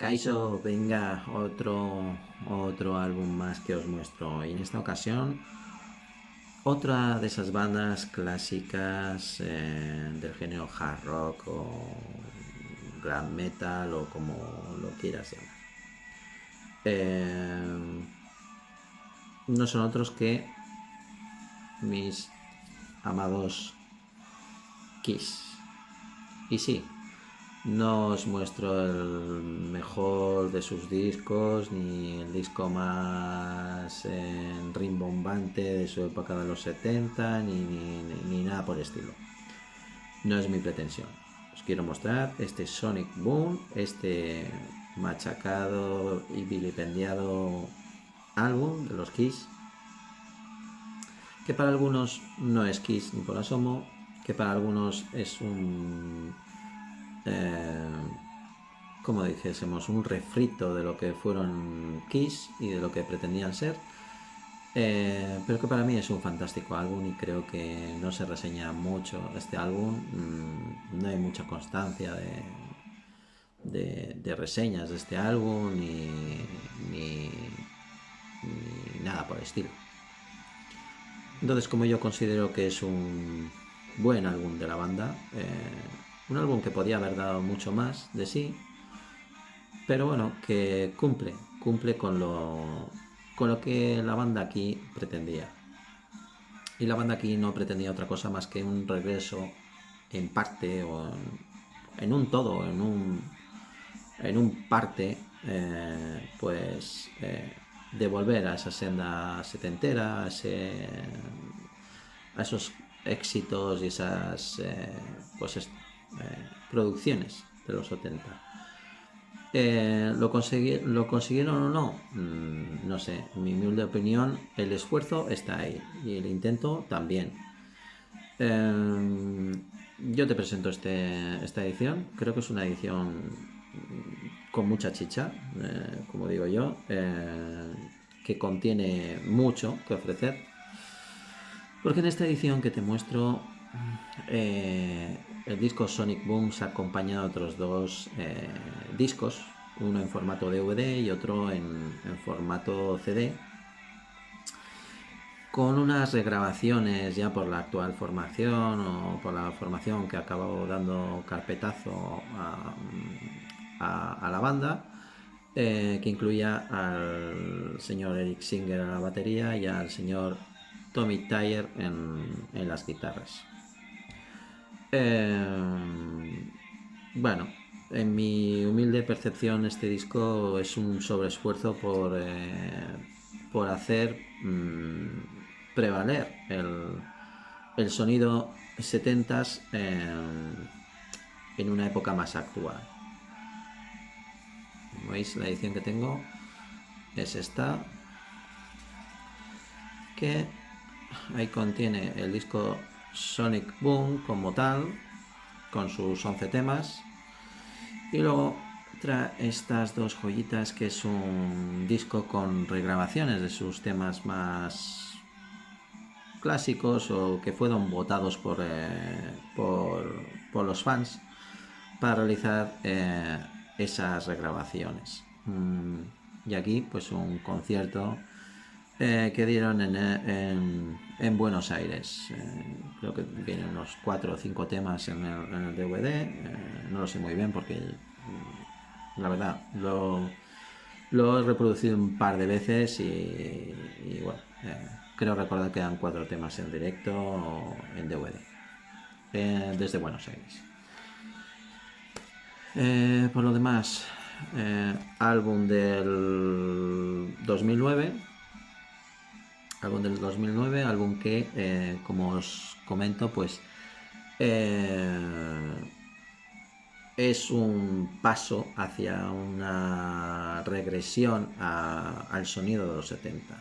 Kaiso, venga, otro álbum más que os muestro. Y en esta ocasión, otra de esas bandas clásicas del género hard rock o glam metal o como lo quieras llamar. No son otros que mis amados Kiss. Y sí, no os muestro el mejor de sus discos, ni el disco más rimbombante de su época de los 70, ni nada por el estilo. No es mi pretensión. Os quiero mostrar este Sonic Boom, este machacado y vilipendiado álbum de los Kiss, que para algunos no es Kiss ni por asomo, que para algunos es un... como dijésemos, un refrito de lo que fueron Kiss y de lo que pretendían ser, pero que para mí es un fantástico álbum y creo que no se reseña mucho este álbum. No hay mucha constancia de reseñas de este álbum ni nada por el estilo. Entonces, como yo considero que es un buen álbum de la banda, un álbum que podía haber dado mucho más de sí, pero bueno, que cumple con lo que la banda aquí pretendía. Y la banda aquí no pretendía otra cosa más que un regreso en parte o en un todo, en un parte, de volver a esa senda setentera, a esos éxitos y esas producciones de los 70. ¿Lo consiguieron o no? No sé, en mi humilde opinión, el esfuerzo está ahí y el intento también. Yo te presento esta edición. Creo que es una edición con mucha chicha, como digo yo, que contiene mucho que ofrecer. Porque en esta edición que te muestro, el disco Sonic Boom se ha acompañado de otros dos discos, uno en formato DVD y otro en formato CD, con unas regrabaciones ya por la actual formación o por la formación que acabó dando carpetazo a la banda, que incluía al señor Eric Singer en la batería y al señor Tommy Thayer en las guitarras. Bueno, en mi humilde percepción, este disco es un sobreesfuerzo por hacer prevaler el sonido 70s en una época más actual. Como veis, la edición que tengo es esta, que ahí contiene el disco Sonic Boom como tal, con sus 11 temas, y luego trae estas dos joyitas, que es un disco con regrabaciones de sus temas más clásicos o que fueron votados por los fans para realizar esas regrabaciones. Y aquí pues un concierto que dieron en Buenos Aires. Creo que vienen unos 4 o 5 temas en el DVD. No lo sé muy bien porque la verdad lo he reproducido un par de veces y bueno, creo recordar que eran 4 temas en directo en DVD desde Buenos Aires. Por lo demás, álbum del 2009, álbum que, como os comento, pues es un paso hacia una regresión al sonido de los 70.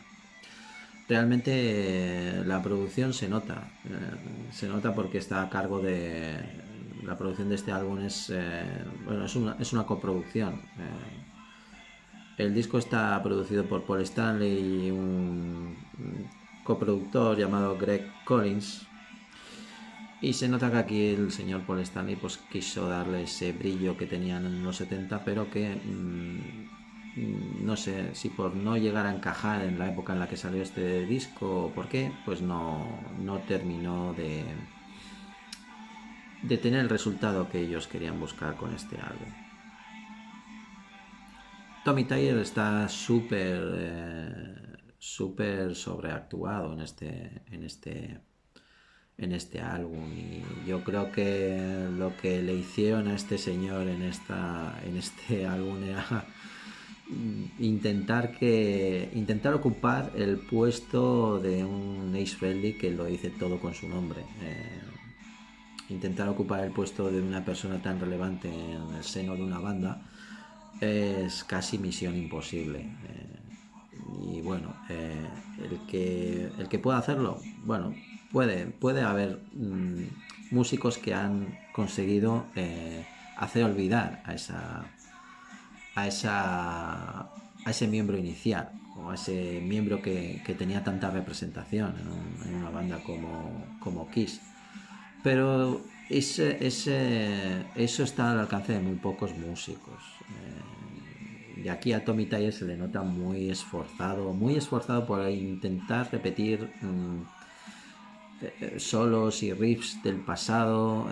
Realmente la producción se nota porque está a cargo de... La producción de este álbum es una coproducción. El disco está producido por Paul Stanley y un coproductor llamado Greg Collins. Y se nota que aquí el señor Paul Stanley pues quiso darle ese brillo que tenían en los 70, pero que no sé si por no llegar a encajar en la época en la que salió este disco o por qué, pues no terminó de tener el resultado que ellos querían buscar con este álbum. Tommy Tyer está súper sobreactuado en este álbum, y yo creo que lo que le hicieron a este señor en este álbum era intentar ocupar el puesto de un Ace Frehley que lo dice todo con su nombre. Intentar ocupar el puesto de una persona tan relevante en el seno de una banda es casi misión imposible. Y bueno, el que pueda hacerlo, bueno, puede haber músicos que han conseguido hacer olvidar a ese miembro inicial, o a ese miembro que tenía tanta representación en una banda como Kiss. Pero eso está al alcance de muy pocos músicos. Y aquí a Tommy Tyer se le nota muy esforzado por intentar repetir solos y riffs del pasado,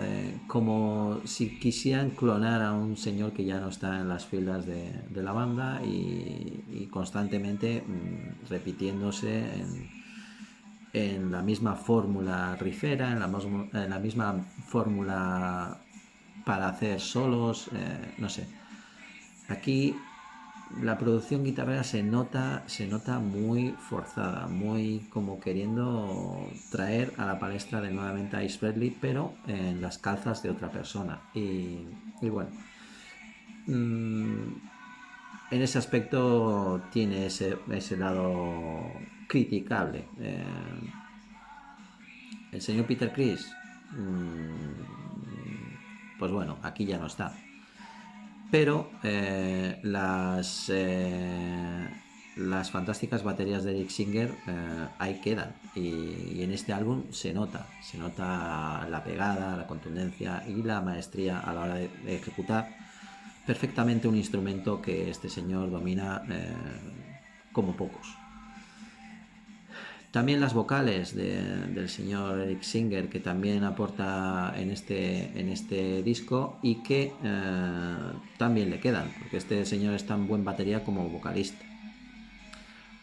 como si quisieran clonar a un señor que ya no está en las filas de la banda, y constantemente repitiéndose en la misma fórmula riffera, en la misma fórmula para hacer solos, no sé. Aquí la producción guitarrera se nota muy forzada, muy como queriendo traer a la palestra de nuevamente a Ace Frehley, pero en las calzas de otra persona. Y bueno, en ese aspecto tiene ese lado criticable. El señor Peter Criss, pues bueno, aquí ya no está. Pero las fantásticas baterías de Eric Singer ahí quedan, y en este álbum se nota la pegada, la contundencia y la maestría a la hora de ejecutar perfectamente un instrumento que este señor domina como pocos. También las vocales del señor Eric Singer, que también aporta en este disco, y que también le quedan, porque este señor es tan buen batería como vocalista.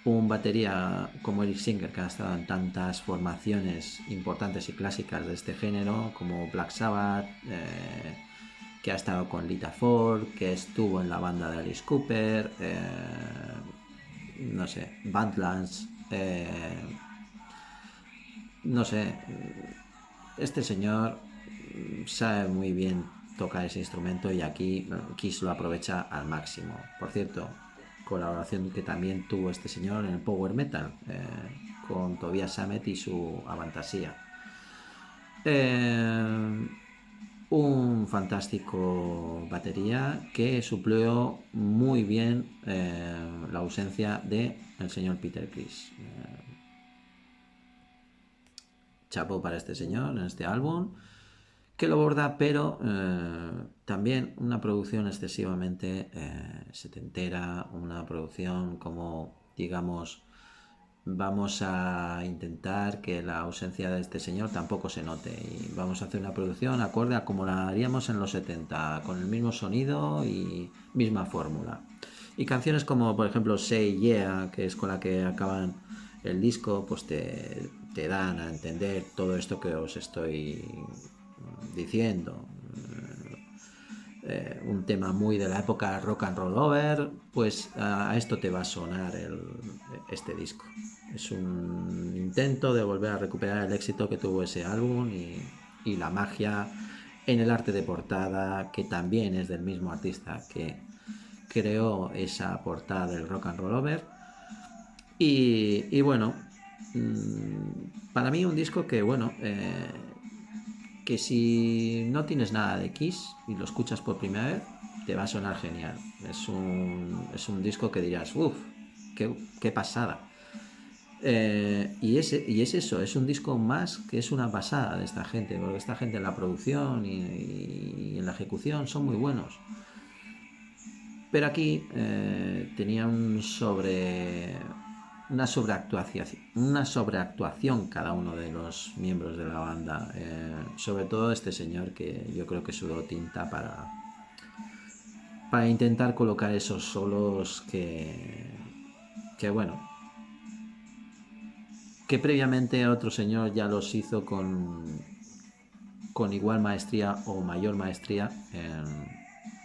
Un batería como Eric Singer, que ha estado en tantas formaciones importantes y clásicas de este género, como Black Sabbath, que ha estado con Lita Ford, que estuvo en la banda de Alice Cooper, no sé, Badlands, no sé, este señor sabe muy bien tocar ese instrumento, y aquí Kiss lo aprovecha al máximo. Por cierto, colaboración que también tuvo este señor en el Power Metal, con Tobias Sammet y su Avantasia. Un fantástico batería que suplió muy bien la ausencia de el señor Peter Criss. Chapo para este señor en este álbum, que lo borda, pero también una producción excesivamente setentera, una producción como, digamos, vamos a intentar que la ausencia de este señor tampoco se note, y vamos a hacer una producción acorde a como la haríamos en los 70, con el mismo sonido y misma fórmula. Y canciones como, por ejemplo, Say Yeah, que es con la que acaban el disco, pues te dan a entender todo esto que os estoy diciendo. Un tema muy de la época rock and roll over, pues a esto te va a sonar este disco. Es un intento de volver a recuperar el éxito que tuvo ese álbum, y la magia en el arte de portada, que también es del mismo artista que creó esa portada del rock and roll over. Y bueno, para mí un disco que, bueno, que si no tienes nada de Kiss y lo escuchas por primera vez, te va a sonar genial. Es un disco que dirás, uff, qué pasada. Y es eso, es un disco más que es una pasada de esta gente, porque esta gente en la producción y en la ejecución son muy buenos. Pero aquí tenía una sobreactuación cada uno de los miembros de la banda. Sobre todo este señor que yo creo que sudó tinta para intentar colocar esos solos que bueno, que previamente otro señor ya los hizo con igual maestría o mayor maestría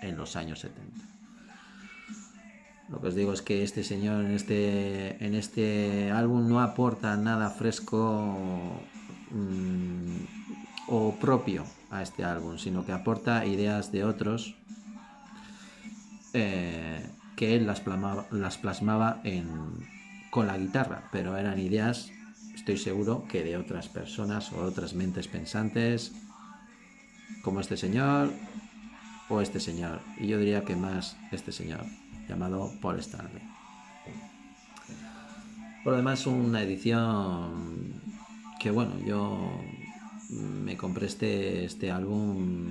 en los años 70. Lo que os digo es que este señor en este álbum no aporta nada fresco o propio a este álbum, sino que aporta ideas de otros que él las plasmaba con la guitarra, pero eran ideas, estoy seguro, que de otras personas o otras mentes pensantes, como este señor o este señor. Y yo diría que más este señor, llamado Paul Stanley. Por lo demás, una edición que bueno, yo me compré este álbum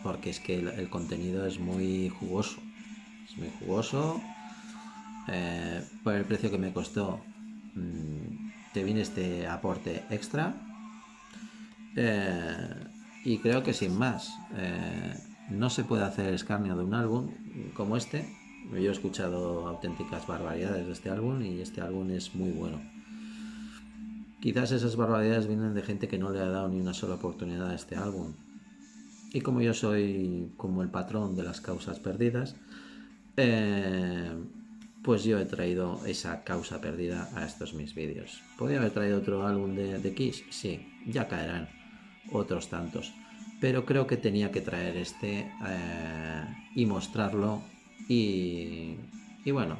porque es que el contenido es muy jugoso. Es muy jugoso. Por el precio que me costó, te viene este aporte extra. Y creo que sin más, no se puede hacer escarnio de un álbum como este. Yo he escuchado auténticas barbaridades de este álbum y este álbum es muy bueno. Quizás esas barbaridades vienen de gente que no le ha dado ni una sola oportunidad a este álbum. Y como yo soy como el patrón de las causas perdidas, pues yo he traído esa causa perdida a estos mis vídeos. ¿Podría haber traído otro álbum de Kiss? Sí, ya caerán otros tantos. Pero creo que tenía que traer este y mostrarlo. Y bueno,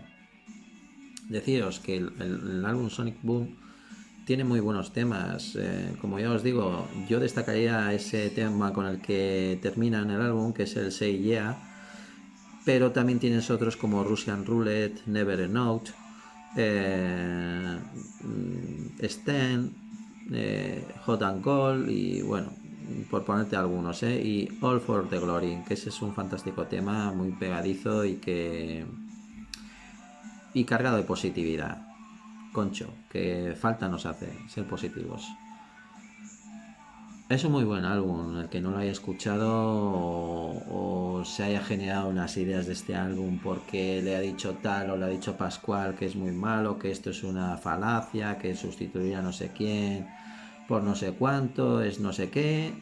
deciros que el álbum Sonic Boom tiene muy buenos temas. Como ya os digo, yo destacaría ese tema con el que termina en el álbum, que es el Say Yeah. Pero también tienes otros como Russian Roulette, Never a Note, Sten, Hot and Cold y bueno, por ponerte algunos, y All for the Glory, que ese es un fantástico tema muy pegadizo y cargado de positividad. Concho, que falta nos hace ser positivos. Es un muy buen álbum, el que no lo haya escuchado o se haya generado unas ideas de este álbum porque le ha dicho tal o le ha dicho Pascual que es muy malo, que esto es una falacia, que sustituir a no sé quién por no sé cuánto, es no sé qué.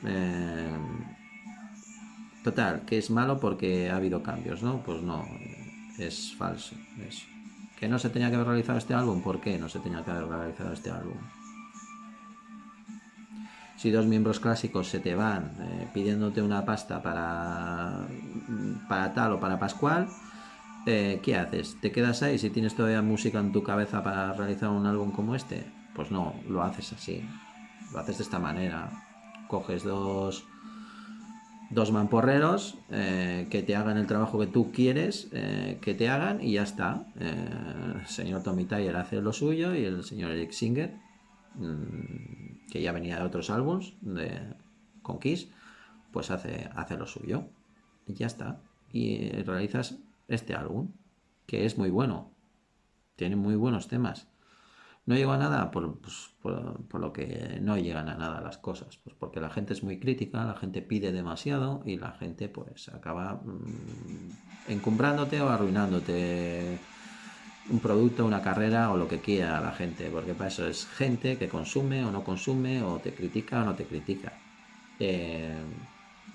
Total, que es malo porque ha habido cambios, ¿no? Pues no, es falso eso. ¿Que no se tenía que haber realizado este álbum? ¿Por qué no se tenía que haber realizado este álbum? Si dos miembros clásicos se te van pidiéndote una pasta para tal o para Pascual, ¿qué haces? ¿Te quedas ahí si tienes todavía música en tu cabeza para realizar un álbum como este? Pues no, lo haces así. Lo haces de esta manera. Coges dos mamporreros que te hagan el trabajo que tú quieres que te hagan y ya está. El señor Tommy Tyer hace lo suyo y el señor Eric Singer, que ya venía de otros álbums con Kiss, pues hace lo suyo y ya está. Y realizas este álbum, que es muy bueno, tiene muy buenos temas. No llegó a nada por lo que no llegan a nada las cosas, pues porque la gente es muy crítica, la gente pide demasiado y la gente pues acaba encumbrándote o arruinándote un producto, una carrera o lo que quiera la gente, porque para eso es gente que consume o no consume, o te critica o no te critica.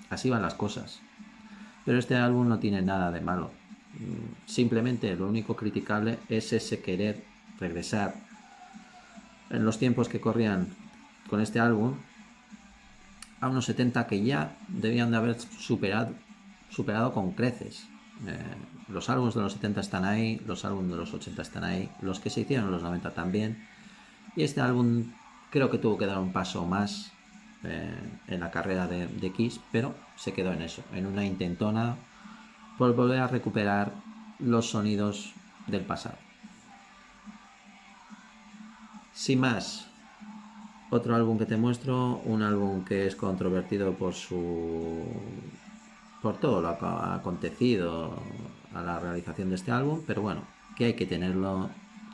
Así van las cosas. Pero este álbum no tiene nada de malo. Simplemente lo único criticable es ese querer regresar en los tiempos que corrían con este álbum a unos 70 que ya debían de haber superado con creces. Los álbumes de los 70 están ahí, los álbumes de los 80 están ahí, los que se hicieron en los 90 también, y este álbum creo que tuvo que dar un paso más en la carrera de Kiss, pero se quedó en eso, en una intentona por volver a recuperar los sonidos del pasado. Sin más, otro álbum que te muestro, un álbum que es controvertido por todo lo que ha acontecido a la realización de este álbum, pero bueno, que hay que tenerlo,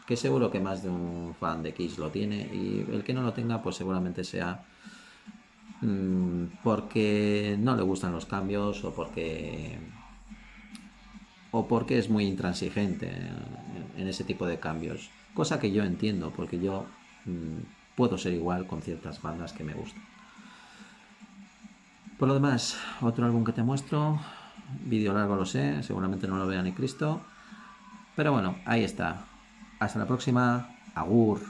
que seguro que más de un fan de Kiss lo tiene, y el que no lo tenga pues seguramente sea porque no le gustan los cambios o porque es muy intransigente en ese tipo de cambios, cosa que yo entiendo porque yo puedo ser igual con ciertas bandas que me gustan. Por lo demás, otro álbum que te muestro, vídeo largo lo sé, seguramente no lo vea ni Cristo, pero bueno, ahí está. Hasta la próxima, agur.